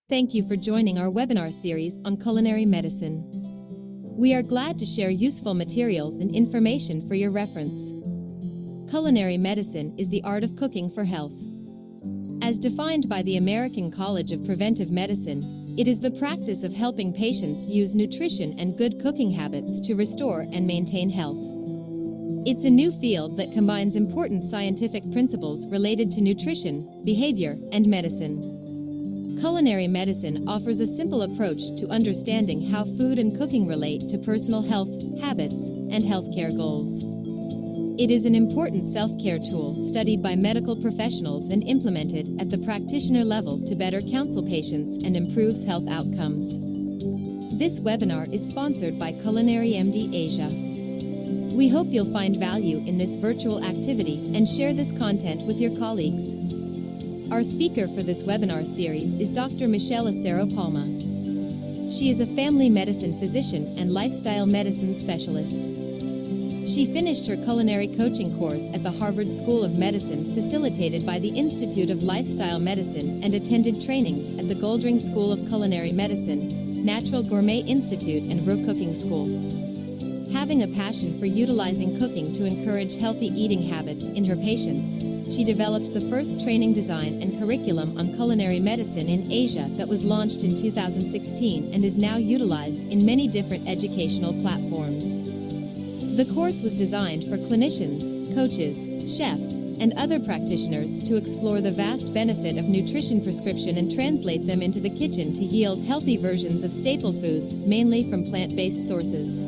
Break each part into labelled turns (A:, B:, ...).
A: Thank you for joining our webinar series on culinary medicine. We are glad to share useful materials and information for your reference. Culinary medicine is the art of cooking for health. As defined by the American College of Preventive Medicine, it is the practice of helping patients use nutrition and good cooking habits to restore and maintain health. It's a new field that combines important scientific principles related to nutrition, behavior, and medicine. Culinary medicine offers a simple approach to understanding how food and cooking relate to personal health, habits, and healthcare goals. It is an important self-care tool studied by medical professionals and implemented at the practitioner level to better counsel patients and improves health outcomes. This webinar is sponsored by Culinary MD Asia. We hope you'll find value in this virtual activity and share this content with your colleagues. Our speaker for this webinar series is Dr. Mechelle Acero Palma. She is a family medicine physician and lifestyle medicine specialist. She finished her culinary coaching course at the Harvard School of Medicine, facilitated by the Institute of Lifestyle Medicine, and attended trainings at the Goldring School of Culinary Medicine, Natural Gourmet Institute, and Roux Cooking School. Having a passion for utilizing cooking to encourage healthy eating habits in her patients, she developed the first training design and curriculum on culinary medicine in Asia that was launched in 2016 and is now utilized in many different educational platforms. The course was designed for clinicians, coaches, chefs, and other practitioners to explore the vast benefit of nutrition prescription and translate them into the kitchen to yield healthy versions of staple foods, mainly from plant-based sources.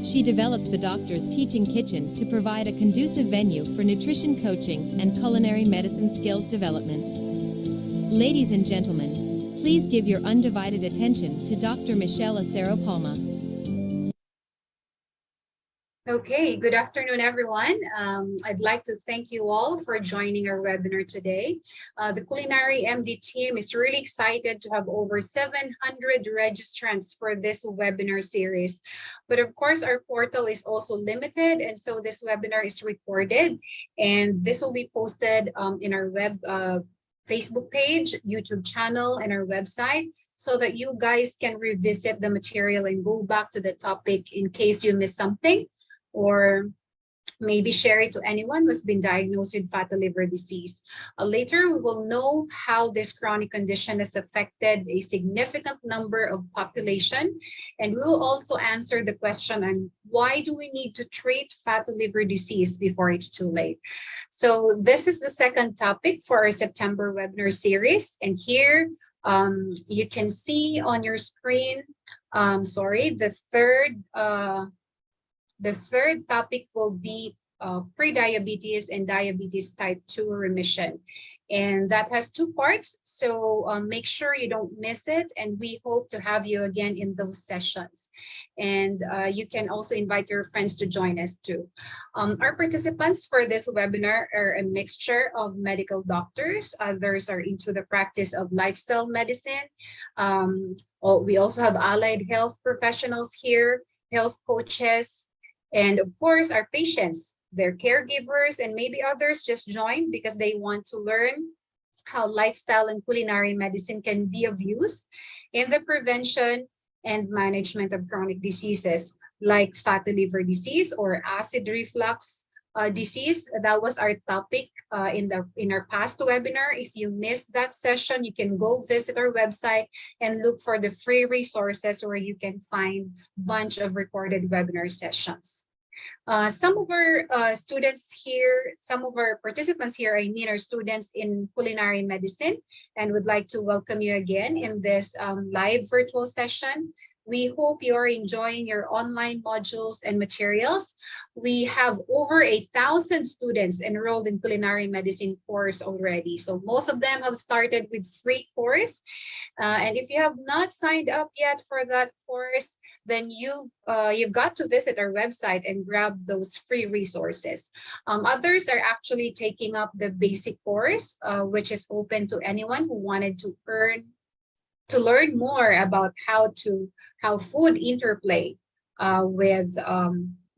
A: She developed the Doctor's Teaching Kitchen to provide a conducive venue for nutrition coaching and culinary medicine skills development. Ladies and gentlemen, please give your undivided attention to Dr. Mechelle Acero Palma.
B: Okay, good afternoon, everyone. I'd like to thank you all for joining our webinar today. The Culinary MD team is really excited to have over 700 registrants for this webinar series. But of course, our portal is also limited, and so this webinar is recorded, and this will be posted in our web Facebook page, YouTube channel, and our website, so that you guys can revisit the material and go back to the topic in case you missed something, or maybe share it to anyone who's been diagnosed with fatty liver disease. Later, we will know how this chronic condition has affected a significant number of population, and we will also answer the question on why do we need to treat fatty liver disease before it's too late. So this is the second topic for our September webinar series, and here you can see on your screen, the third topic will be prediabetes and diabetes type 2 remission. And that has two parts, so make sure you don't miss it. And we hope to have you again in those sessions. And you can also invite your friends to join us too. Our participants for this webinar are a mixture of medical doctors. Others are into the practice of lifestyle medicine. We also have allied health professionals here, health coaches, and of course, our patients, their caregivers, and maybe others just joined because they want to learn how lifestyle and culinary medicine can be of use in the prevention and management of chronic diseases like fatty liver disease or acid reflux disease. That was our topic in our past webinar. If you missed that session, you can go visit our website and look for the free resources where you can find a bunch of recorded webinar sessions. Some of our students here, some of our participants here, are students in culinary medicine, and would like to welcome you again in this live virtual session. We hope you are enjoying your online modules and materials. We have over 8,000 students enrolled in culinary medicine course already. So most of them have started with free course. And if you have not signed up yet for that course, then you've got to visit our website and grab those free resources. Others are actually taking up the basic course, which is open to anyone who wanted to learn more about how food interplay with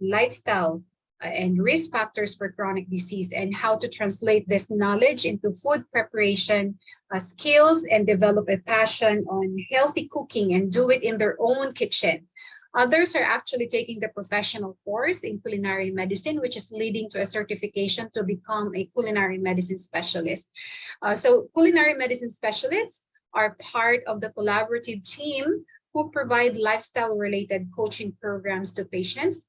B: lifestyle and risk factors for chronic disease, and how to translate this knowledge into food preparation skills and develop a passion on healthy cooking and do it in their own kitchen. Others are actually taking the professional course in culinary medicine, which is leading to a certification to become a culinary medicine specialist. So culinary medicine specialists are part of the collaborative team who provide lifestyle-related coaching programs to patients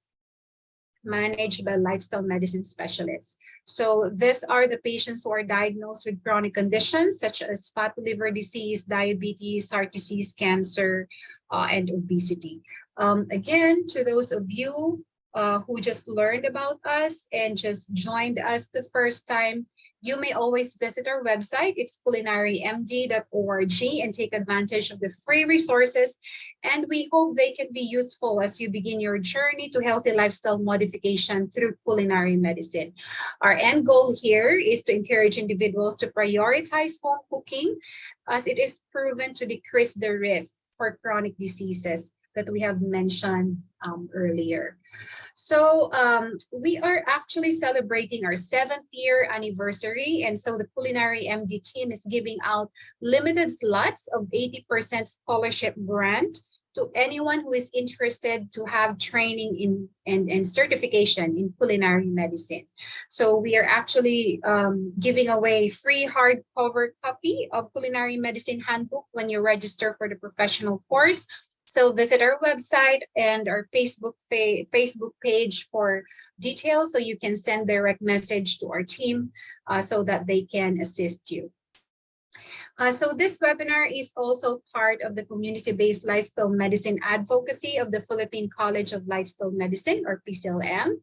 B: managed by lifestyle medicine specialists. So these are the patients who are diagnosed with chronic conditions such as fatty liver disease, diabetes, heart disease, cancer, and obesity. Again, to those of you who just learned about us and just joined us the first time, you may always visit our website. It's culinarymd.org and take advantage of the free resources. And we hope they can be useful as you begin your journey to healthy lifestyle modification through culinary medicine. Our end goal here is to encourage individuals to prioritize home cooking as it is proven to decrease the risk for chronic diseases that we have mentioned earlier. So we are actually celebrating our 7th year anniversary. And so the Culinary MD team is giving out limited slots of 80% scholarship grant to anyone who is interested to have training in and certification in culinary medicine. So we are actually giving away free hardcover copy of Culinary Medicine Handbook when you register for the professional course. So visit our website and our Facebook page for details so you can send direct message to our team so that they can assist you. So this webinar is also part of the community-based lifestyle medicine advocacy of the Philippine College of Lifestyle Medicine, or PCLM.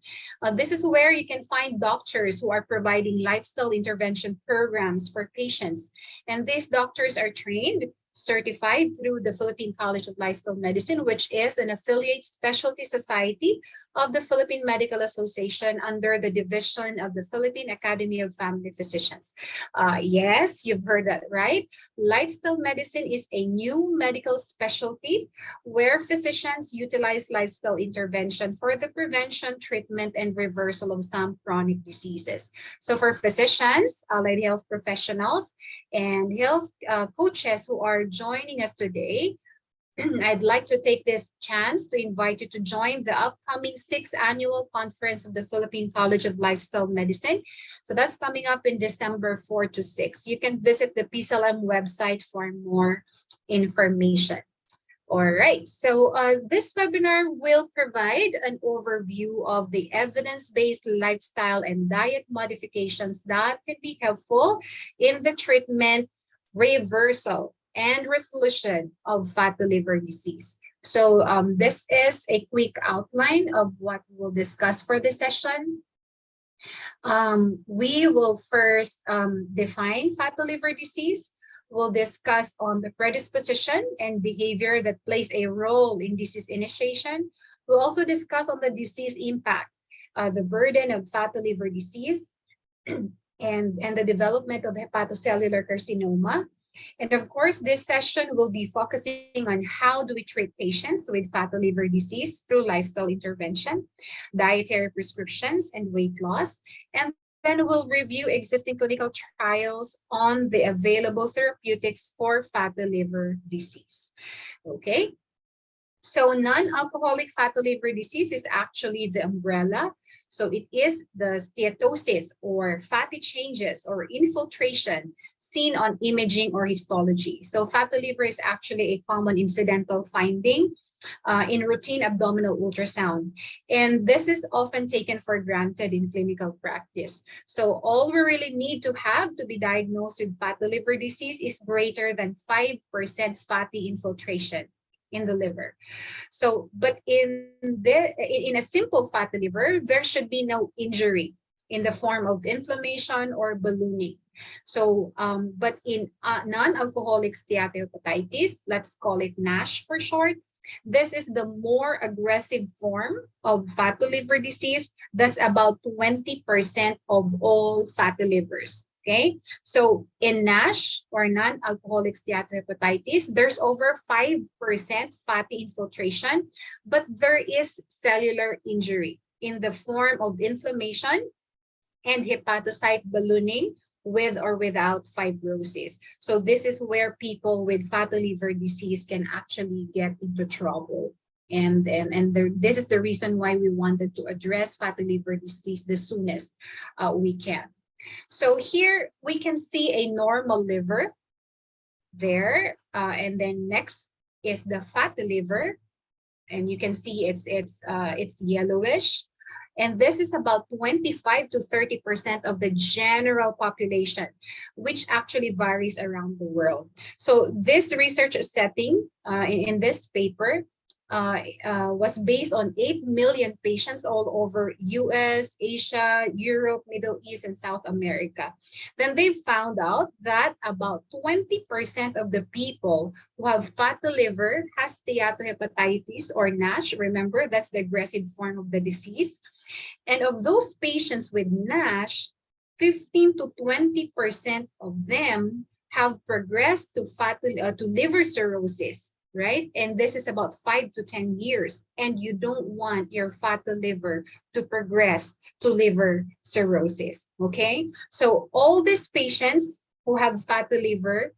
B: This is where you can find doctors who are providing lifestyle intervention programs for patients. And these doctors are trained, certified through the Philippine College of Lifestyle Medicine, which is an affiliate specialty society of the Philippine Medical Association under the division of the Philippine Academy of Family Physicians. Yes, you've heard that right. Lifestyle medicine is a new medical specialty where physicians utilize lifestyle intervention for the prevention, treatment, and reversal of some chronic diseases. So for physicians, allied health professionals, and health coaches who are joining us today, I'd like to take this chance to invite you to join the upcoming 6th annual conference of the Philippine College of Lifestyle Medicine. So that's coming up in December 4 to 6. You can visit the PCLM website for more information. All right, so this webinar will provide an overview of the evidence-based lifestyle and diet modifications that can be helpful in the treatment, reversal, and resolution of fatty liver disease. So this is a quick outline of what we'll discuss for this session. We will first define fatty liver disease. We'll discuss on the predisposition and behavior that plays a role in disease initiation. We'll also discuss on the disease impact, the burden of fatty liver disease, and the development of hepatocellular carcinoma. And of course, this session will be focusing on how do we treat patients with fatty liver disease through lifestyle intervention, dietary prescriptions, and weight loss. And then we'll review existing clinical trials on the available therapeutics for fatty liver disease. Okay. So non-alcoholic fatty liver disease is actually the umbrella. So it is the steatosis or fatty changes or infiltration seen on imaging or histology. So fatty liver is actually a common incidental finding in routine abdominal ultrasound. And this is often taken for granted in clinical practice. So all we really need to have to be diagnosed with fatty liver disease is greater than 5% fatty infiltration in the liver. So, but in a simple fatty liver, there should be no injury in the form of inflammation or ballooning. So, but in non-alcoholic steatohepatitis, let's call it NASH for short, this is the more aggressive form of fatty liver disease. That's about 20% of all fatty livers. Okay, so in NASH or non-alcoholic steatohepatitis, there's over 5% fatty infiltration, but there is cellular injury. in the form of inflammation and hepatocyte ballooning with or without fibrosis. So this is where people with fatty liver disease can actually get into trouble. This is the reason why we wanted to address fatty liver disease the soonest we can. So here we can see a normal liver there, and then next is the fatty liver, and you can see it's yellowish. And this is about 25 to 30% of the general population, which actually varies around the world. So this research setting in this paper was based on 8 million patients all over US, Asia, Europe, Middle East, and South America. Then they found out that about 20% of the people who have fatty liver has steatohepatitis or NASH. Remember, that's the aggressive form of the disease. And of those patients with NASH, 15 to 20% of them have progressed to liver cirrhosis, right? And this is about 5 to 10 years. And you don't want your fatty liver to progress to liver cirrhosis, okay? So all these patients who have fatty liver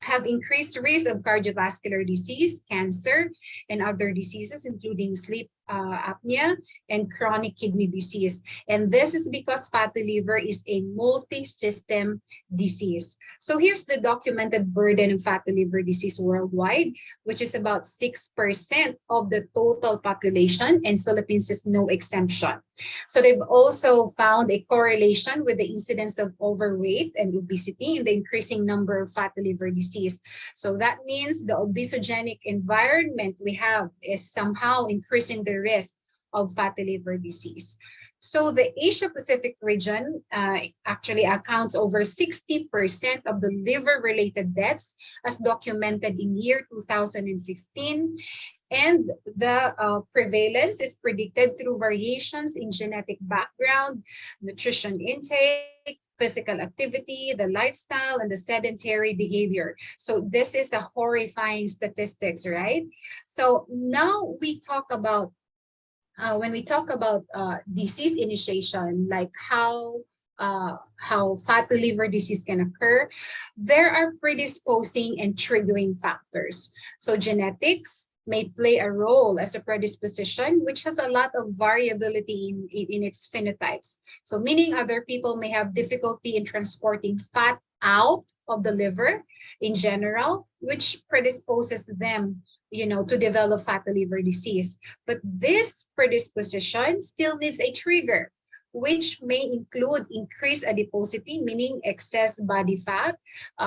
B: have increased risk of cardiovascular disease, cancer, and other diseases, including sleep apnea and chronic kidney disease. And this is because fatty liver is a multi-system disease. So here's the documented burden of fatty liver disease worldwide, which is about 6% of the total population, and Philippines is no exemption. So they've also found a correlation with the incidence of overweight and obesity and the increasing number of fatty liver disease. So that means the obesogenic environment we have is somehow increasing the risk of fatty liver disease. So the Asia Pacific region actually accounts over 60% of the liver-related deaths as documented in year 2015. And the prevalence is predicted through variations in genetic background, nutrition intake, physical activity, the lifestyle, and the sedentary behavior. So this is a horrifying statistics, right? So now we talk about, when we talk about disease initiation, like how fatty liver disease can occur, there are predisposing and triggering factors. So genetics may play a role as a predisposition, which has a lot of variability in its phenotypes. So meaning other people may have difficulty in transporting fat out of the liver in general, which predisposes them to develop fatty liver disease. But this predisposition still needs a trigger, which may include increased adiposity, meaning excess body fat.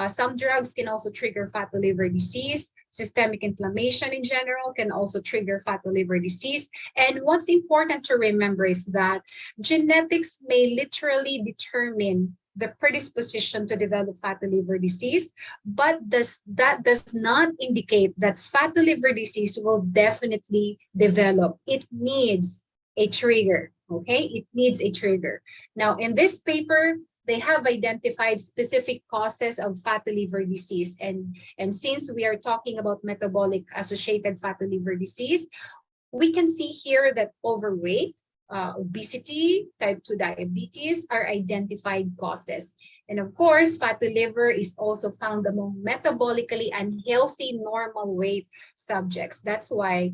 B: Some drugs can also trigger fatty liver disease. Systemic inflammation in general can also trigger fatty liver disease. And what's important to remember is that genetics may literally determine the predisposition to develop fatty liver disease, but that does not indicate that fatty liver disease will definitely develop. It needs a trigger, okay? It needs a trigger. Now, in this paper, they have identified specific causes of fatty liver disease. And since we are talking about metabolic associated fatty liver disease, we can see here that overweight, obesity, type 2 diabetes are identified causes. And of course, fatty liver is also found among metabolically unhealthy normal weight subjects. That's why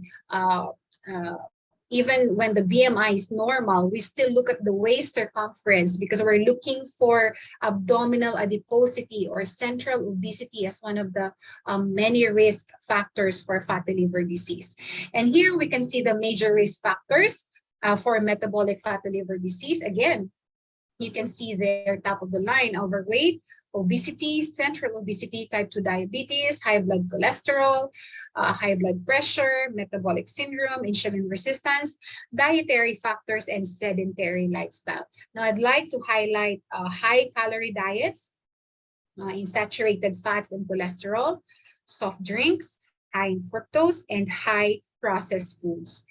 B: even when the BMI is normal, we still look at the waist circumference because we're looking for abdominal adiposity or central obesity as one of the many risk factors for fatty liver disease. And here we can see the major risk factors for metabolic fatty liver disease. Again, you can see there top of the line: overweight, obesity, central obesity, type 2 diabetes, high blood cholesterol, high blood pressure, metabolic syndrome, insulin resistance, dietary factors, and sedentary lifestyle. Now, I'd like to highlight high calorie diets in saturated fats and cholesterol, soft drinks, high in fructose, and high processed foods.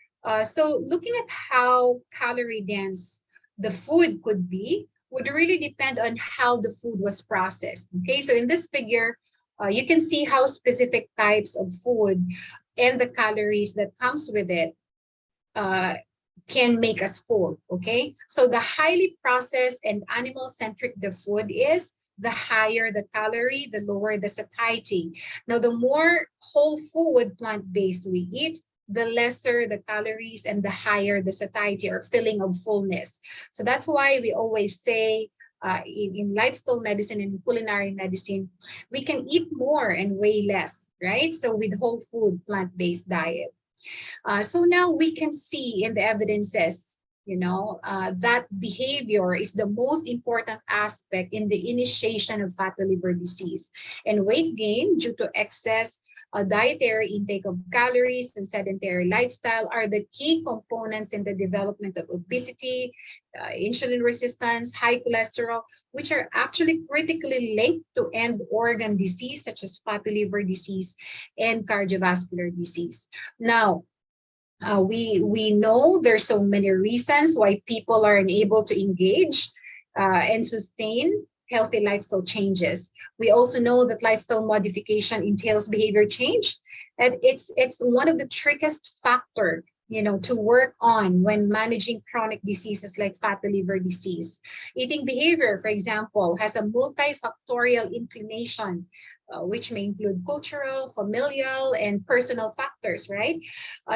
B: So looking at how calorie dense the food could be would really depend on how the food was processed. Okay, so in this figure, you can see how specific types of food and the calories that comes with it can make us full, okay? So the highly processed and animal-centric the food is, the higher the calorie, the lower the satiety. Now, the more whole food plant-based we eat, the lesser the calories and the higher the satiety or feeling of fullness. So that's why we always say in lifestyle medicine and culinary medicine, we can eat more and weigh less, right? So with whole food plant-based diet. So now we can see in the evidences, that behavior is the most important aspect in the initiation of fatty liver disease. And weight gain due to excess dietary intake of calories and sedentary lifestyle are the key components in the development of obesity, insulin resistance, high cholesterol, which are actually critically linked to end organ disease such as fatty liver disease and cardiovascular disease. Now, we know there's so many reasons why people are unable to engage and sustain healthy lifestyle changes. We also know that lifestyle modification entails behavior change, and it's one of the trickiest factor to work on when managing chronic diseases like fatty liver disease. Eating behavior, for example, has a multifactorial inclination, which may include cultural, familial, and personal factors, right?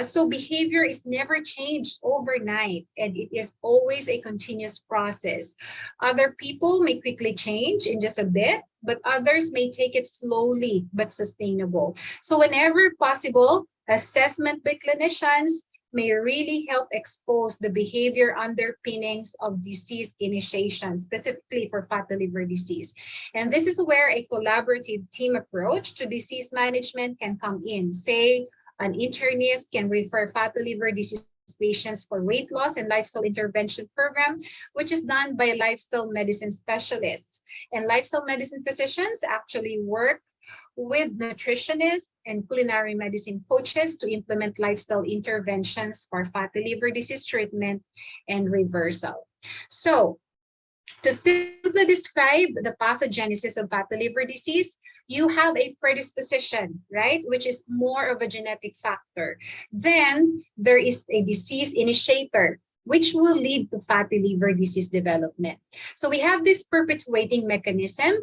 B: So behavior is never changed overnight, and it is always a continuous process. Other people may quickly change in just a bit, but others may take it slowly but sustainable. So whenever possible, assessment by clinicians may really help expose the behavior underpinnings of disease initiation, specifically for fatty liver disease. And this is where a collaborative team approach to disease management can come in. Say, an internist can refer fatty liver disease patients for weight loss and lifestyle intervention program, which is done by lifestyle medicine specialists. And lifestyle medicine physicians actually work with nutritionists and culinary medicine coaches to implement lifestyle interventions for fatty liver disease treatment and reversal. So, to simply describe the pathogenesis of fatty liver disease, you have a predisposition, right, which is more of a genetic factor. Then there is a disease initiator, which will lead to fatty liver disease development. So we have this perpetuating mechanism,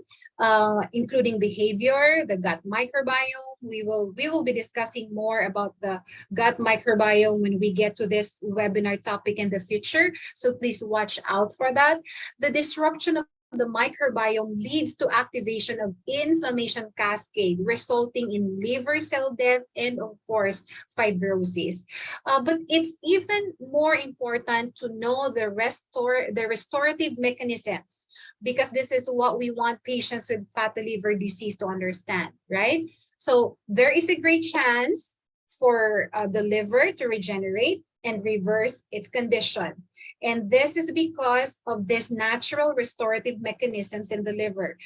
B: including behavior, the gut microbiome. We will be discussing more about the gut microbiome when we get to this webinar topic in the future. So please watch out for that. The disruption of the microbiome leads to activation of inflammation cascade, resulting in liver cell death and, of course, fibrosis. But it's even more important to know the restorative mechanisms, because this is what we want patients with fatty liver disease to understand, right? So there is a great chance for the liver to regenerate and reverse its condition. And this is because of these natural restorative mechanisms in the liver.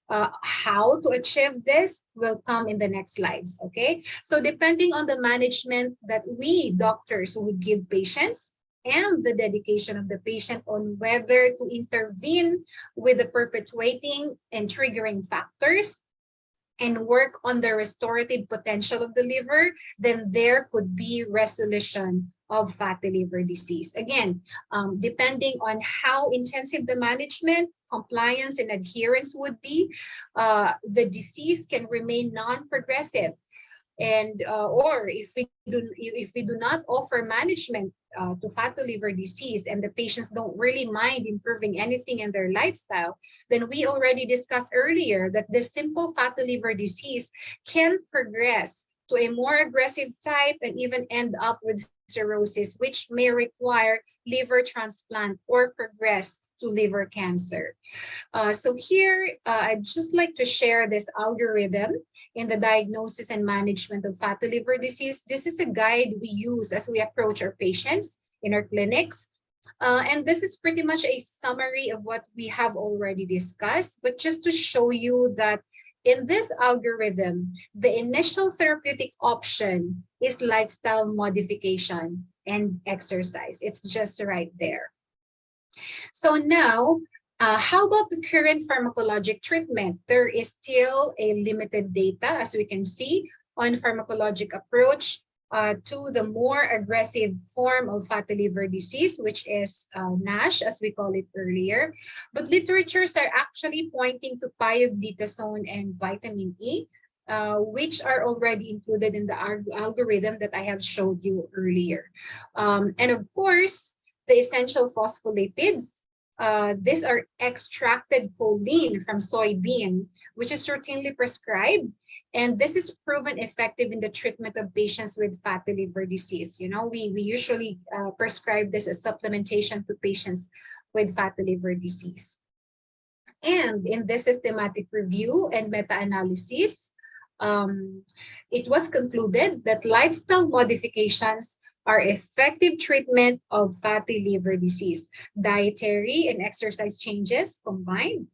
B: How to achieve this will come in the next slides, okay? So depending on the management that we doctors would give patients and the dedication of the patient on whether to intervene with the perpetuating and triggering factors and work on the restorative potential of the liver, then there could be resolution of fatty liver disease. Again, depending on how intensive the management, compliance, and adherence would be, the disease can remain non-progressive. And or if we do not offer management to fatty liver disease and the patients don't really mind improving anything in their lifestyle, then we already discussed earlier that the simple fatty liver disease can progress to a more aggressive type and even end up with cirrhosis, which may require liver transplant or progress to liver cancer. So here, I'd just like to share this algorithm in the diagnosis and management of fatty liver disease. This is a guide we use as we approach our patients in our clinics. And this is pretty much a summary of what we have already discussed, but just to show you that in this algorithm, the initial therapeutic option is lifestyle modification and exercise. It's just right there. So now, how about the current pharmacologic treatment? There is still a limited data, as we can see, on pharmacologic approach to the more aggressive form of fatty liver disease, which is NASH, as we call it earlier. But literatures are actually pointing to pioglitazone and vitamin E, which are already included in the algorithm that I have showed you earlier. And of course, the essential phospholipids. These are extracted choline from soybean, which is routinely prescribed. And this is proven effective in the treatment of patients with fatty liver disease. You know, we usually prescribe this as supplementation to patients with fatty liver disease. And in this systematic review and meta-analysis, it was concluded that lifestyle modifications are effective treatment of fatty liver disease. Dietary and exercise changes combined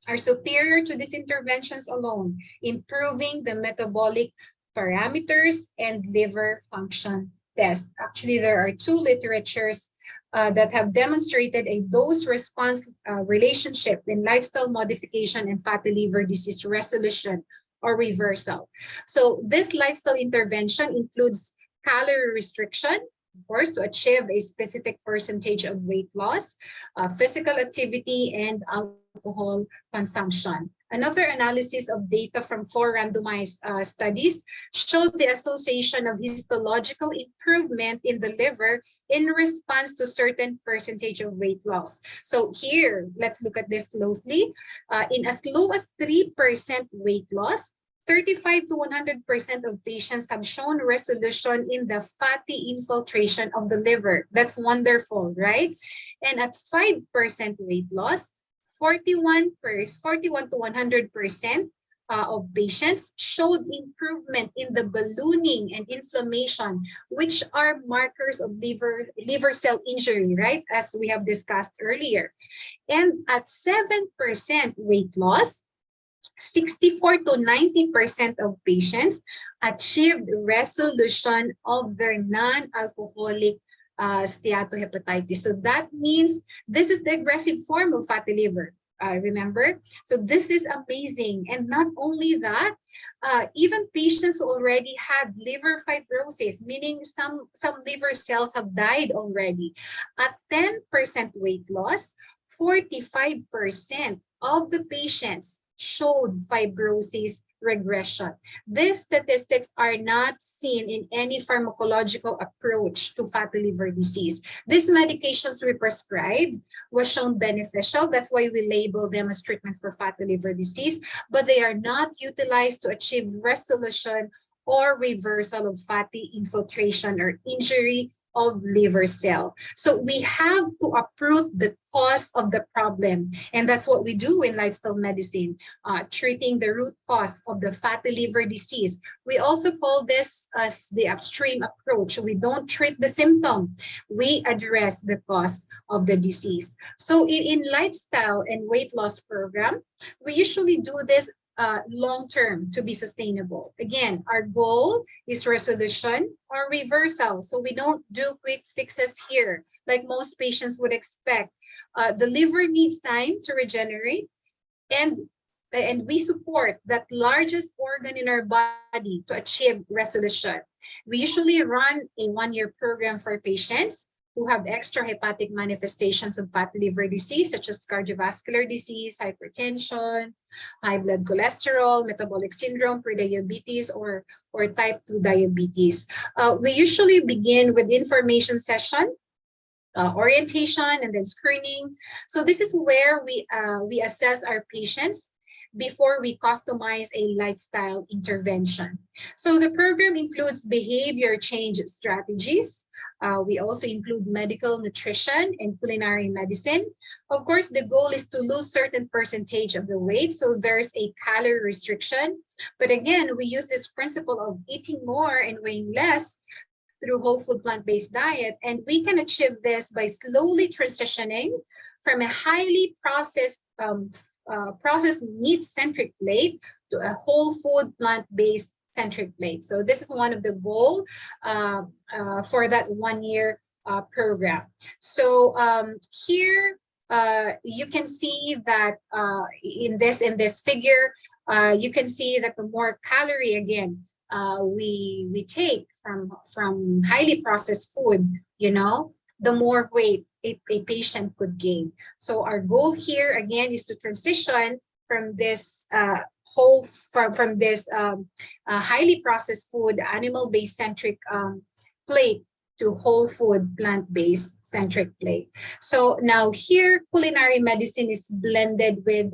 B: are superior to these interventions alone, improving the metabolic parameters and liver function test. Actually, there are two literatures that have demonstrated a dose-response relationship in lifestyle modification and fatty liver disease resolution or reversal. So this lifestyle intervention includes calorie restriction, of course, to achieve a specific percentage of weight loss, physical activity, and alcohol consumption. Another analysis of data from 4 randomized studies showed the association of histological improvement in the liver in response to certain percentage of weight loss. So here, let's look at this closely. In as low as 3% weight loss, 35 to 100% of patients have shown resolution in the fatty infiltration of the liver. That's wonderful, right? And at 5% weight loss, 41 to 100% of patients showed improvement in the ballooning and inflammation, which are markers of liver cell injury, right? As we have discussed earlier. And at 7% weight loss, 64 to 90% of patients achieved resolution of their non-alcoholic steatohepatitis. So that means this is the aggressive form of fatty liver. Remember? So this is amazing. And not only that, even patients who already had liver fibrosis, meaning some liver cells have died already. At 10% weight loss, 45% of the patients showed fibrosis regression. These statistics are not seen in any pharmacological approach to fatty liver disease. These medications we prescribed was shown beneficial. That's why we label them as treatment for fatty liver disease, but they are not utilized to achieve resolution or reversal of fatty infiltration or injury of liver cell. So we have to uproot the cause of the problem. And that's what we do in lifestyle medicine, treating the root cause of the fatty liver disease. We also call this as the upstream approach. We don't treat the symptom. We address the cause of the disease. So in lifestyle and weight loss program, we usually do this long-term to be sustainable. Again, our goal is resolution or reversal. So we don't do quick fixes here like most patients would expect. The liver needs time to regenerate, and we support that largest organ in our body to achieve resolution. We usually run a 1-year program for patients who have extrahepatic manifestations of fatty liver disease, such as cardiovascular disease, hypertension, high blood cholesterol, metabolic syndrome, prediabetes, or type 2 diabetes. We usually begin with information session, orientation, and then screening. So this is where we assess our patients before we customize a lifestyle intervention. So the program includes behavior change strategies. We also include medical nutrition and culinary medicine. Of course, the goal is to lose certain percentage of the weight, so there's a calorie restriction. But again, we use this principle of eating more and weighing less through whole food plant-based diet, and we can achieve this by slowly transitioning from a highly processed meat-centric plate to a whole food plant-based centric plate. So this is one of the goals for that 1-year program. So here you can see that in this figure, you can see that the more calorie again we take from highly processed food, you know, the more weight a patient could gain. So our goal here again is to transition from this from this highly processed food, animal-based centric plate to whole food, plant-based centric plate. So now here, culinary medicine is blended with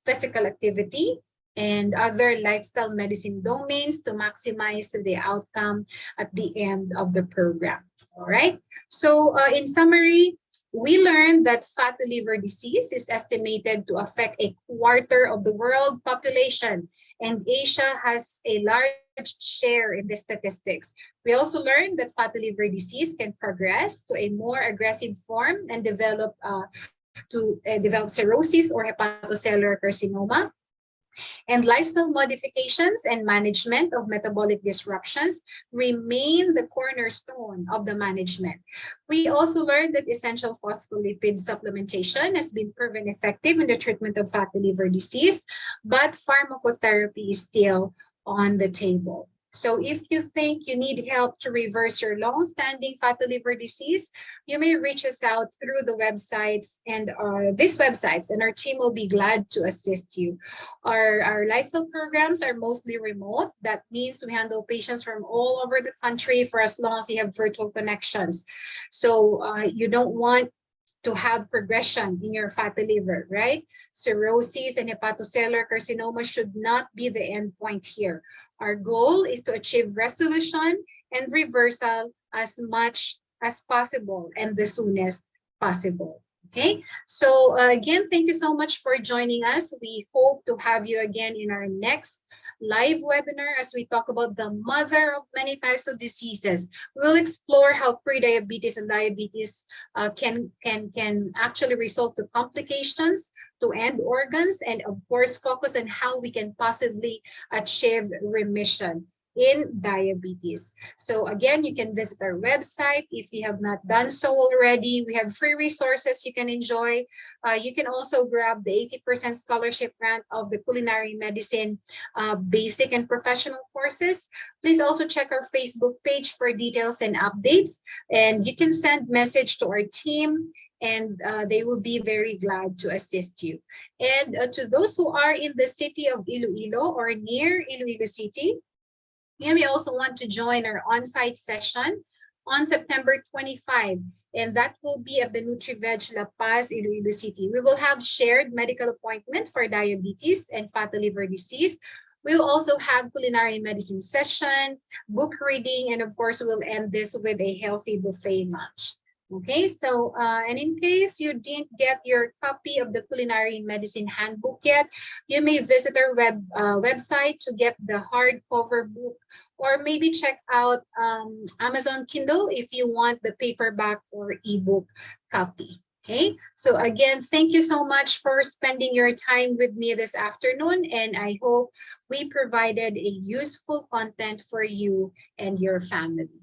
B: physical activity and other lifestyle medicine domains to maximize the outcome at the end of the program. All right. So in summary, we learned that fatty liver disease is estimated to affect a quarter of the world population, and Asia has a large share in the statistics. We also learned that fatty liver disease can progress to a more aggressive form and develop cirrhosis or hepatocellular carcinoma. And lifestyle modifications and management of metabolic disruptions remain the cornerstone of the management. We also learned that essential phospholipid supplementation has been proven effective in the treatment of fatty liver disease, but pharmacotherapy is still on the table. So if you think you need help to reverse your long-standing fatty liver disease, you may reach us out through the websites and these websites, and our team will be glad to assist you. Our lifestyle programs are mostly remote. That means we handle patients from all over the country for as long as you have virtual connections. So you don't want to have progression in your fatty liver, right? Cirrhosis and hepatocellular carcinoma should not be the endpoint here. Our goal is to achieve resolution and reversal as much as possible and the soonest possible. Okay, so again, thank you so much for joining us. We hope to have you again in our next live webinar as we talk about the mother of many types of diseases. We'll explore how prediabetes and diabetes can actually result to complications, to end organs, and of course, focus on how we can possibly achieve remission in diabetes. So again, you can visit our website if you have not done so already. We have free resources you can enjoy. You can also grab the 80% scholarship grant of the culinary medicine basic and professional courses. Please also check our Facebook page for details and updates. And you can send message to our team and they will be very glad to assist you. And to those who are in the city of Iloilo or near Iloilo City, you may also want to join our on-site session on September 25, and that will be at the NutriVeg La Paz, Iloilo City. We will have shared medical appointment for diabetes and fatty liver disease. We'll also have culinary medicine session, book reading, and of course, we'll end this with a healthy buffet lunch. Okay, so and in case you didn't get your copy of the culinary medicine handbook yet, you may visit our website to get the hardcover book, or maybe check out Amazon Kindle if you want the paperback or ebook copy. Okay, so again, thank you so much for spending your time with me this afternoon, and I hope we provided a useful content for you and your family.